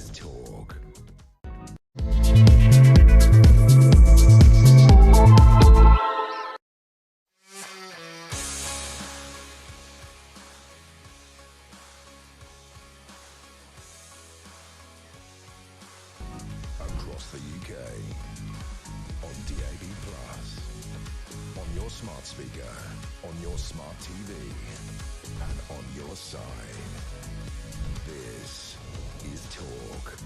is talk. Across the UK, on DAB+, on your smart speaker, on your smart TV, and on your side. This is Talk.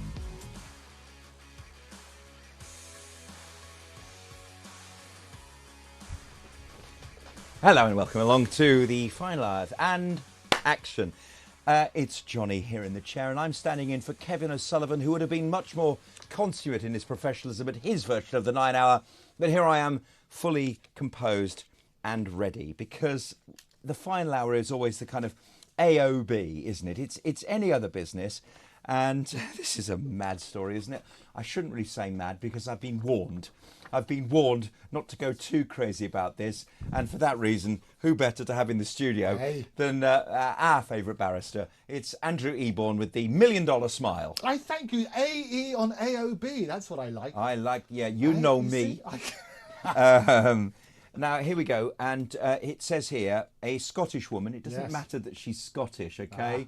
Hello and welcome along to the Final Hours and Action. It's Johnny here in the chair, and I'm standing in for Kevin O'Sullivan, who would have been much more consummate in his professionalism at his version of the 9 Hour. But here I am, fully composed and ready, because the Final Hour is always the kind of AOB, isn't it? It's any other business. And this is a mad story, isn't it? I shouldn't really say mad because I've been warned. I've been warned not to go too crazy about this. And for that reason, who better to have in the studio than our favourite barrister? It's Andrew Eborn with the $1 million smile. I thank you. AE on AOB. That's what I like. I like, yeah, you know me. Now, here we go. And it says here, a Scottish woman. It doesn't matter that she's Scottish, OK?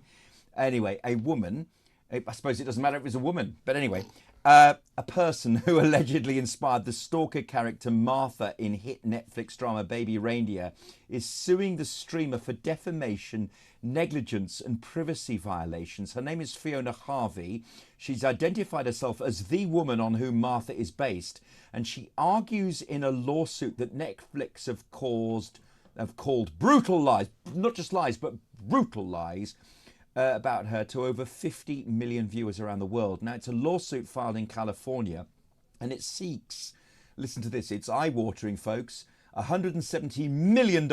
Anyway, a woman. I suppose it doesn't matter if it's a woman. But anyway, a person who allegedly inspired the stalker character Martha in hit Netflix drama Baby Reindeer is suing the streamer for defamation, negligence and privacy violations. Her name is Fiona Harvey. She's identified herself as the woman on whom Martha is based. And she argues in a lawsuit that Netflix have called brutal lies, not just lies, but brutal lies, about her to over 50 million viewers around the world. Now, it's a lawsuit filed in California, and it seeks, listen to this, it's eye-watering, folks, $170 million.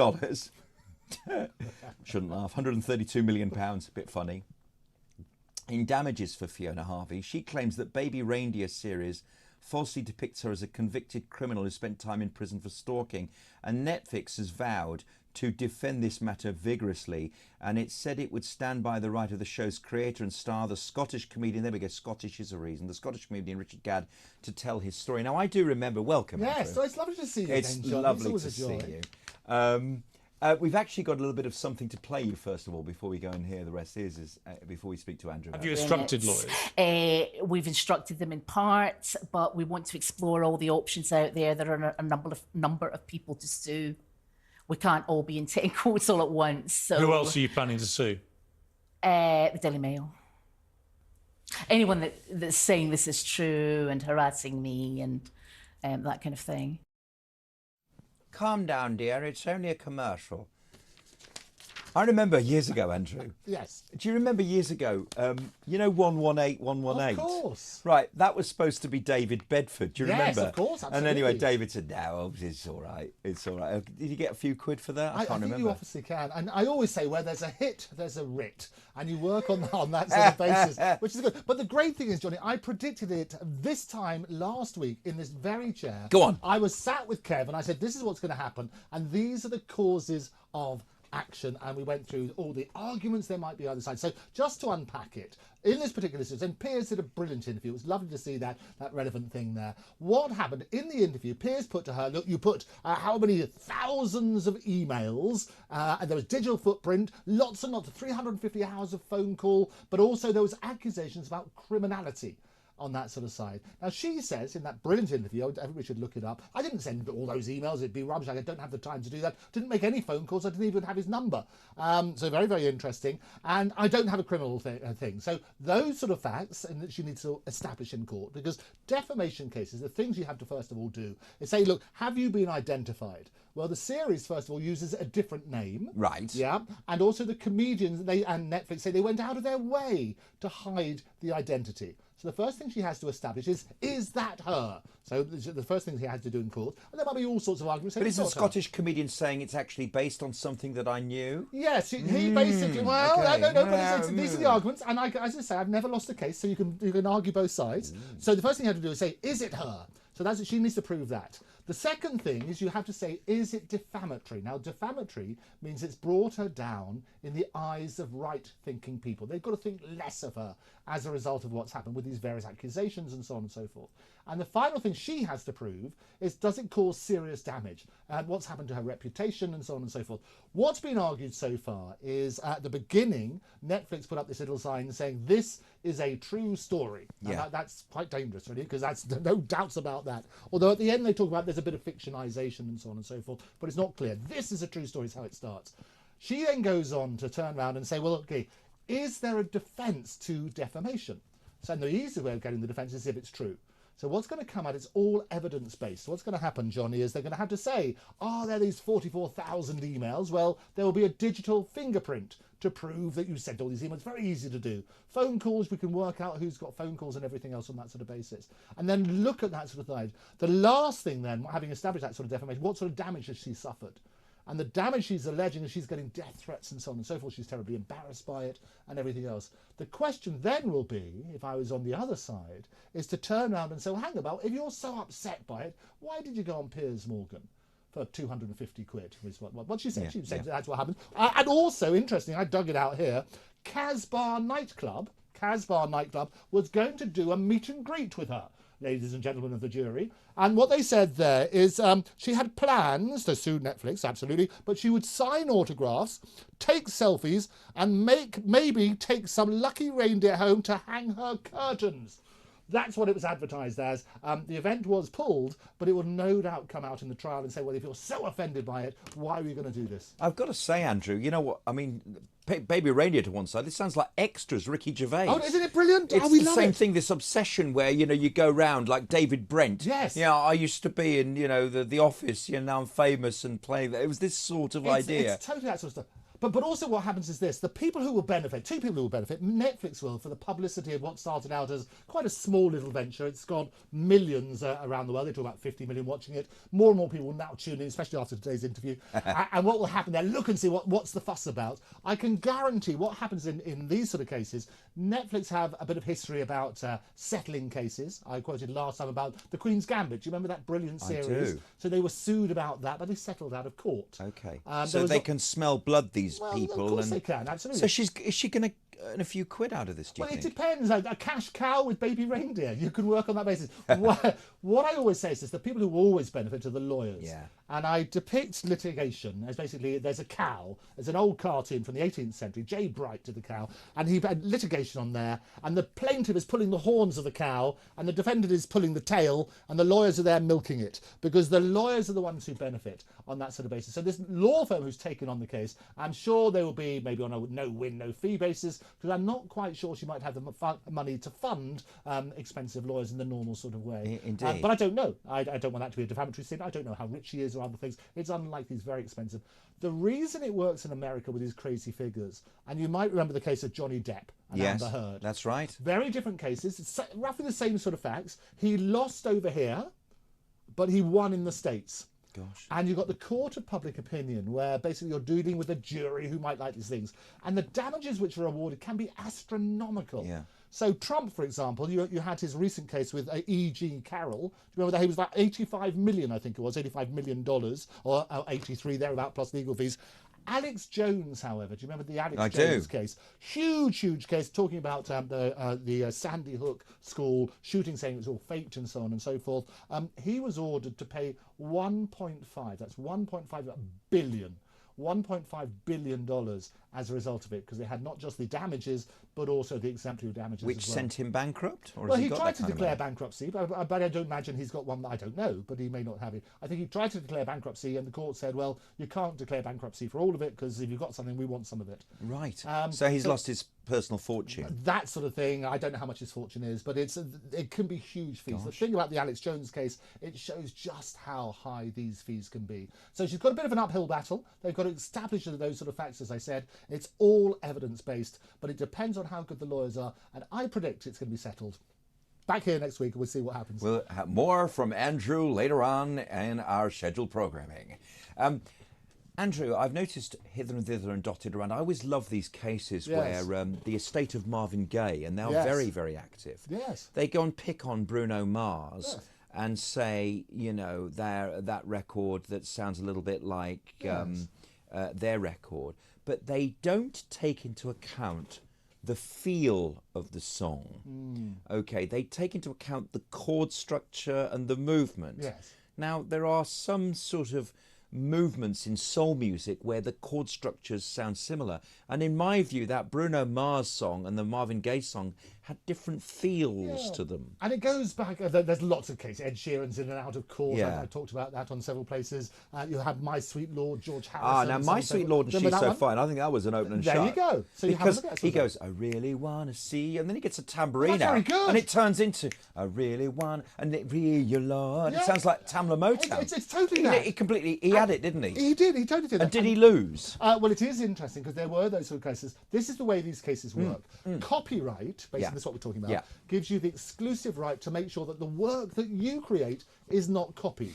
Shouldn't laugh. £132 million, a bit funny. In damages for Fiona Harvey, she claims that Baby Reindeer series falsely depicts her as a convicted criminal who spent time in prison for stalking, and Netflix has vowed to defend this matter vigorously, and it said it would stand by the right of the show's creator and star, the Scottish comedian, there we go, Scottish is a reason, the Scottish comedian Richard Gadd, to tell his story. Now, I do remember, welcome. Yes, Andrew. so it's lovely to see you It's again, John. lovely it's to see joy. you. We've actually got a little bit of something to play you, first of all, before we go and hear the rest before we speak to Andrew. Have you instructed lawyers? We've instructed them in part, but we want to explore all the options out there. There are a number of people to sue. We can't all be in 10 courts all at once. So, who else are you planning to sue? The Daily Mail. Anyone that's saying this is true and harassing me and that kind of thing. Calm down, dear. It's only a commercial. I remember years ago, Andrew. Yes. Do you remember years ago, you know 118? Of course. Right, that was supposed to be David Bedford. Do you remember? Yes, of course, absolutely. And anyway, David said, no, it's all right. It's all right. Did you get a few quid for that? I can't think remember. you obviously can. And I always say, where there's a hit, there's a writ. And you work on that sort of basis, which is good. But the great thing is, Johnny, I predicted it this time last week in this very chair. Go on. I was sat with Kev and I said, this is what's going to happen. And these are the causes of action, and we went through all the arguments there might be on the side. So just to unpack it, in this particular situation, and Piers did a brilliant interview. It was lovely to see that relevant thing there. What happened in the interview, Piers put to her, look, you put how many thousands of emails, and there was digital footprint, lots and lots of 350 hours of phone call, but also there was accusations about criminality on that sort of side. Now, she says in that brilliant interview, everybody should look it up, I didn't send all those emails, it'd be rubbish, I don't have the time to do that, didn't make any phone calls, I didn't even have his number. So very, very interesting. And I don't have a criminal thing. So those sort of facts and that she needs to establish in court, because defamation cases, the things you have to first of all do is say, look, have you been identified? Well, the series, first of all, uses a different name. Right. Yeah. And also the comedians and Netflix say they went out of their way to hide the identity. So the first thing she has to establish is that her? So the first thing she has to do in court, and there might be all sorts of arguments. But isn't a Scottish comedian saying it's actually based on something that I knew? Yes, he basically. Well, okay. no. But these are the arguments, and as I say, I've never lost a case, so you can argue both sides. So the first thing you have to do is say, is it her? So that's she needs to prove that. The second thing is you have to say, is it defamatory? Now, defamatory means it's brought her down in the eyes of right-thinking people. They've got to think less of her as a result of what's happened with these various accusations and so on and so forth. And the final thing she has to prove is, does it cause serious damage? What's happened to her reputation and so on and so forth. What's been argued so far is, at the beginning, Netflix put up this little sign saying, this is a true story. Yeah. That's quite dangerous, really, because that's no doubts about that. Although at the end they talk about there's a bit of fictionization and so on and so forth, but it's not clear. This is a true story, is how it starts. She then goes on to turn around and say, well, okay, is there a defence to defamation? So the easy way of getting the defence is if it's true. So what's going to come out is all evidence-based. So what's going to happen, Johnny, is they're going to have to say, are there these 44,000 emails? Well, there will be a digital fingerprint to prove that you sent all these emails. Very easy to do. Phone calls, we can work out who's got phone calls and everything else on that sort of basis. And then look at that sort of thing. The last thing then, having established that sort of defamation, what sort of damage has she suffered? And the damage she's alleging is she's getting death threats and so on and so forth. She's terribly embarrassed by it and everything else. The question then will be, if I was on the other side, is to turn around and say, well, hang about, if you're so upset by it, why did you go on Piers Morgan for 250 quid? Is what she said. She said that's what happened. And also, interesting, I dug it out here, Casbah nightclub was going to do a meet and greet with her, ladies and gentlemen of the jury. And what they said there is she had plans to sue Netflix, absolutely, but she would sign autographs, take selfies, and maybe take some lucky reindeer home to hang her curtains. That's what it was advertised as. The event was pulled, but it will no doubt come out in the trial and say, well, if you're so offended by it, why are we going to do this? I've got to say, Andrew, you know what? I mean, Baby Reindeer to one side, this sounds like Extras, Ricky Gervais. Oh, isn't it brilliant? It's we the love same it. thing, this obsession where, you know, you go round like David Brent. Yes. You know, I used to be in, you know, the Office, you know, now I'm famous and playing. It was this sort of idea. It's totally that sort of stuff. But also what happens is this, the people who will benefit, two people who will benefit, Netflix will, for the publicity of what started out as quite a small little venture. It's got millions around the world. They talk about 50 million watching it. More and more people will now tune in, especially after today's interview. And what will happen there, look and see what's the fuss about. I can guarantee what happens in these sort of cases, Netflix have a bit of history about settling cases. I quoted last time about The Queen's Gambit. Do you remember that brilliant series? I do. So they were sued about that, but they settled out of court. Okay. So they can smell blood, these people. Of course they can, absolutely. So is she going to earn a few quid out of this, do you think? It depends. A cash cow with Baby Reindeer. You can work on that basis. What I always say is this, the people who always benefit are the lawyers. Yeah. And I depict litigation as basically, there's a cow. There's an old cartoon from the 18th century. Jay Bright did the cow. And he had litigation on there. And the plaintiff is pulling the horns of the cow. And the defendant is pulling the tail. And the lawyers are there milking it. Because the lawyers are the ones who benefit on that sort of basis. So this law firm who's taken on the case, I'm sure they will be maybe on a no-win, no-fee basis. Because I'm not quite sure she might have the money to fund expensive lawyers in the normal sort of way. Indeed. But I don't know. I don't want that to be a defamatory sin. I don't know how rich she is or other things. It's unlikely. It's very expensive. The reason it works in America with these crazy figures, and you might remember the case of Johnny Depp and Amber Heard. That's right. Very different cases. It's roughly the same sort of facts. He lost over here, but he won in the States. Gosh. And you've got the court of public opinion, where basically you're dealing with a jury who might like these things. And the damages which are awarded can be astronomical. Yeah. So Trump, for example, you had his recent case with E.G. Carroll. Do you remember that? He was like 85 million, I think it was, $85 million, or 83 thereabout, plus legal fees. Alex Jones, however, do you remember the Alex Jones case? Huge case, talking about the Sandy Hook school shooting, saying it was all faked and so on and so forth. He was ordered to pay 1.5, that's 1.5 billion. $1.5 billion as a result of it, because they had not just the damages but also the exemplary damages Which as well. sent him bankrupt? Or Well, has he got tried that to kind of declare money? bankruptcy, but I don't imagine he's got one that I don't know, but he may not have it. I think he tried to declare bankruptcy, and the court said, well, you can't declare bankruptcy for all of it, because if you've got something, we want some of it. Right. So he's lost his personal fortune. That sort of thing. I don't know how much his fortune is, but it can be huge fees. Gosh. The thing about the Alex Jones case, it shows just how high these fees can be. So she's got a bit of an uphill battle. They've got to establish those sort of facts, as I said. It's all evidence-based, but it depends on how good the lawyers are, and I predict it's going to be settled. Back here next week, and we'll see what happens. We'll have more from Andrew later on in our scheduled programming. Andrew, I've noticed hither and thither and dotted around. I always love these cases where the estate of Marvin Gaye, and they're very, very active. Yes. They go and pick on Bruno Mars. Yes. and say, you know, that record that sounds a little bit like their record, but they don't take into account the feel of the song. Okay, they take into account the chord structure and the movement. Yes. Now, there are some sort of movements in soul music where the chord structures sound similar, and in my view that Bruno Mars song and the Marvin Gaye song had different feels to them. And it goes back, there's lots of cases. Ed Sheeran's in and out of court. Yeah. I talked about that on several places. You have My Sweet Lord, George Harrison. Now My Sweet Lord and She's So Fine, I think that was an open and shut. There you go. So you because have a look at he goes, I really want to see, and then he gets a tambourine That's very out, good. and it turns into I really want, and it really Lord. Yeah. It sounds like Tamla Motown. It's totally that. He had it, didn't he? He did. He totally did. And did he lose? Well, it is interesting because there were those sort of cases. This is the way these cases work. Copyright, basically, that's what we're talking about, gives you the exclusive right to make sure that the work that you create is not copied.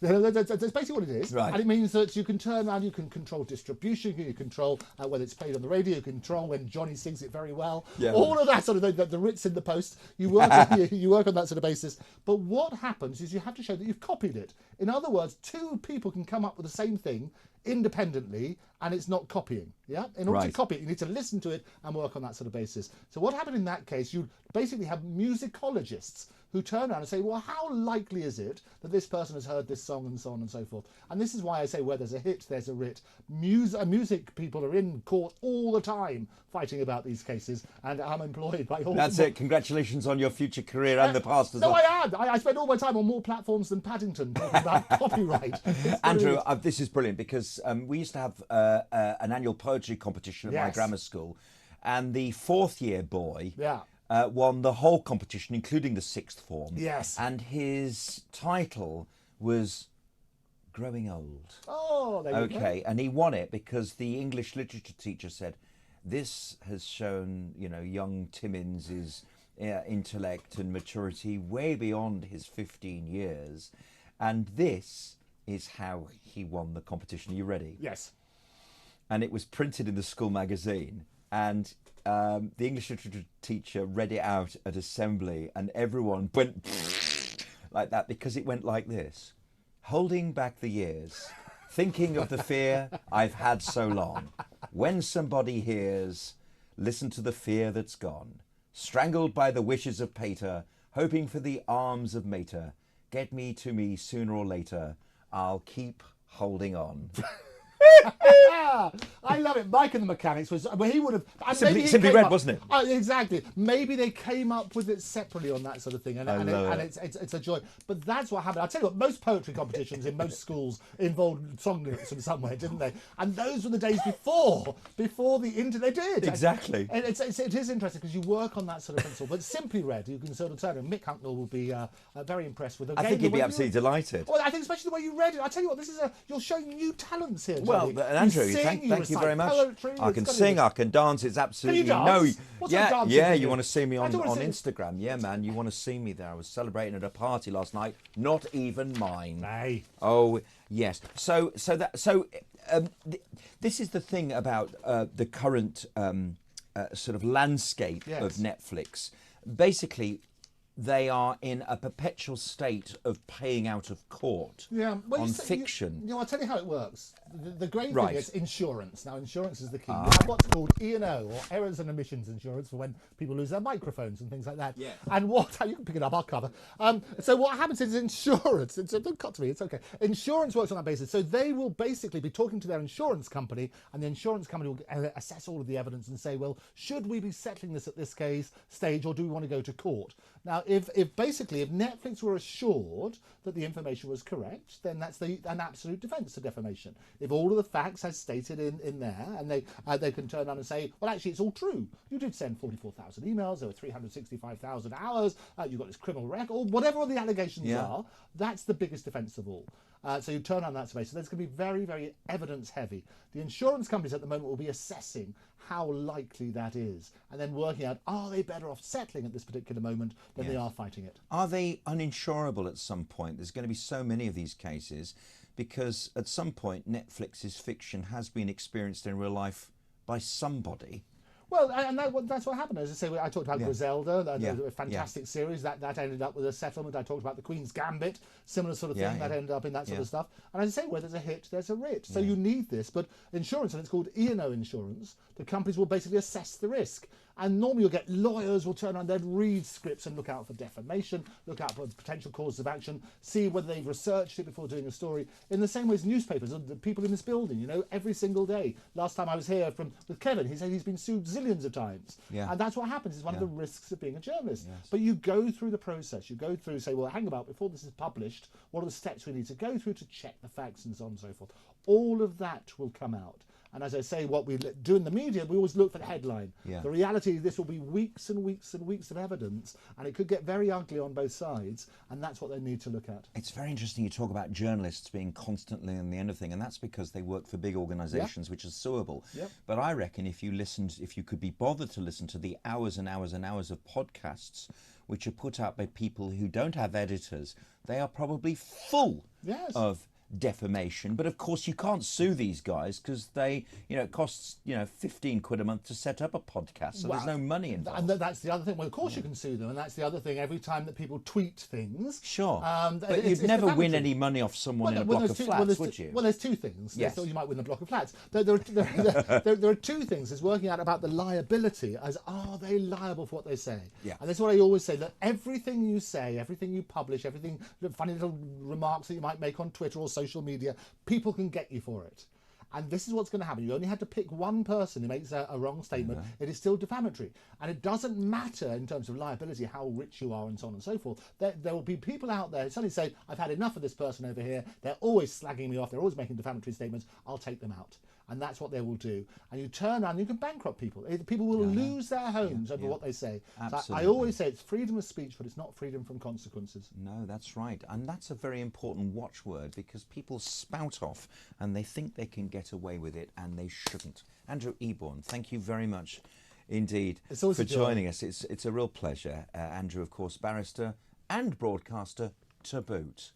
That's basically what it is. Right. And it means that you can turn around, you can control distribution, you control whether it's played on the radio, you control when Johnny sings it very well. Yeah. All of that sort of the writs in the post, you work you work on that sort of basis. But what happens is you have to show that you've copied it. In other words, two people can come up with the same thing independently and it's not copying. Yeah, in order to copy it you need to listen to it and work on that sort of basis. So what happened in that case, you basically have musicologists who turn around and say, well, how likely is it that this person has heard this song and so on and so forth? And this is why I say where there's a hit, there's a writ. Music people are in court all the time fighting about these cases, and I'm employed by all. That's it. Congratulations on your future career and the past as well. No, I am. I spend all my time on more platforms than Paddington talking about copyright. Andrew, this is brilliant because we used to have an annual poetry competition at my grammar school, and the fourth year boy won the whole competition, including the sixth form. Yes. And his title was Growing Old. Oh, there you go. Okay, and he won it because the English literature teacher said, this has shown, you know, young Timmins' intellect and maturity way beyond his 15 years. And this is how he won the competition. Are you ready? Yes. And it was printed in the school magazine. And the English literature teacher read it out at assembly, and everyone went like that because it went like this. Holding back the years, thinking of the fear I've had so long. When somebody hears, listen to the fear that's gone. Strangled by the wishes of Pater, hoping for the arms of Mater. Get me to me sooner or later. I'll keep holding on. I love it. Mike and the Mechanics was, well, he would have Simply Red, wasn't it? Exactly. Maybe they came up with it separately on that sort of thing, and it's a joy. But that's what happened. I'll tell you what, most poetry competitions in most schools involved song lyrics in some way, didn't they? And those were the days before the internet did. Exactly. And it is interesting because you work on that sort of principle. But Simply Red, you can sort of turn, and Mick Hucknall will be very impressed with it. I think he'd be absolutely delighted. Well, I think especially the way you read it. I tell you what, you're showing new talents here, Johnny. Well, Andrew, thank you very much. Poetry, I can sing, I can dance. It's absolutely What's You want to see me on Instagram? Yeah, man, you want to see me there? I was celebrating at a party last night. Not even mine. Hey. Oh yes. This is the thing about the current sort of landscape of Netflix. Basically, they are in a perpetual state of paying out of court on fiction. I'll tell you how it works. The great thing is insurance. Now, insurance is the key. You have what's called E&O, or errors and omissions insurance, for when people lose their microphones and things like that. Yeah. And you can pick it up, I'll cover. So what happens is insurance, don't cut to me, it's okay. Insurance works on that basis. So they will basically be talking to their insurance company, and the insurance company will assess all of the evidence and say, well, should we be settling this at this stage, or do we want to go to court? Now, if Netflix were assured that the information was correct, then that's an absolute defence of defamation. If all of the facts as stated in there, and they can turn around and say, well, actually, it's all true. You did send 44,000 emails, there were 365,000 hours, you've got this criminal record, or whatever the allegations are, that's the biggest defence of all. So you turn on that space. So that's going to be very, very evidence heavy. The insurance companies at the moment will be assessing how likely that is, and then working out, are they better off settling at this particular moment than they are fighting it? Are they uninsurable at some point? There's going to be so many of these cases because at some point Netflix's fiction has been experienced in real life by somebody. Well, and that's what happened. As I say, I talked about Griselda, a fantastic Yeah. series that ended up with a settlement. I talked about the Queen's Gambit, similar sort of thing that ended up in that sort of stuff. And as I say, where there's a hit, there's a writ. So you need this. But insurance, and it's called E&O insurance, the companies will basically assess the risk. And normally you'll get lawyers will turn around, they'd read scripts and look out for defamation, look out for potential causes of action, see whether they've researched it before doing a story. In the same way as newspapers, the people in this building, you know, every single day. Last time I was here with Kevin, he said he's been sued zillions of times. Yeah. And that's what happens. It's one of the risks of being a journalist. Yes. But you go through the process. You go through, say, well, hang about, before this is published, what are the steps we need to go through to check the facts and so on and so forth. All of that will come out. And as I say, what we do in the media, we always look for the headline. Yeah. The reality is this will be weeks and weeks and weeks of evidence, and it could get very ugly on both sides, and that's what they need to look at. It's very interesting you talk about journalists being constantly on the end of thing, and that's because they work for big organisations which are suable. Yep. But I reckon if you could be bothered to listen to the hours and hours and hours of podcasts which are put out by people who don't have editors, they are probably full of defamation. But of course you can't sue these guys because they, it costs 15 quid a month to set up a podcast, so there's no money involved. And that's the other thing. Well, of course you can sue them, and that's the other thing. Every time that people tweet things, sure, but you'd never win any money off someone in a block of flats, would you? Well, there's two things. Yes. You might win a block of flats. There are two things. It's working out about the liability, as are they liable for what they say? Yeah. And that's what I always say, that everything you say, everything you publish, everything, funny little remarks that you might make on Twitter or social media, people can get you for it. And this is what's going to happen. You only had to pick one person who makes a wrong statement. It is still defamatory. And it doesn't matter in terms of liability how rich you are and so on and so forth. There will be people out there who suddenly say, I've had enough of this person over here. They're always slagging me off. They're always making defamatory statements. I'll take them out. And that's what they will do. And you turn around, you can bankrupt people. People will lose their homes over what they say. So I always say it's freedom of speech, but it's not freedom from consequences. No, that's right. And that's a very important watchword, because people spout off and they think they can get away with it, and they shouldn't. Andrew Eborn, thank you very much indeed for joining us. It's a real pleasure. Andrew, of course, barrister and broadcaster to boot.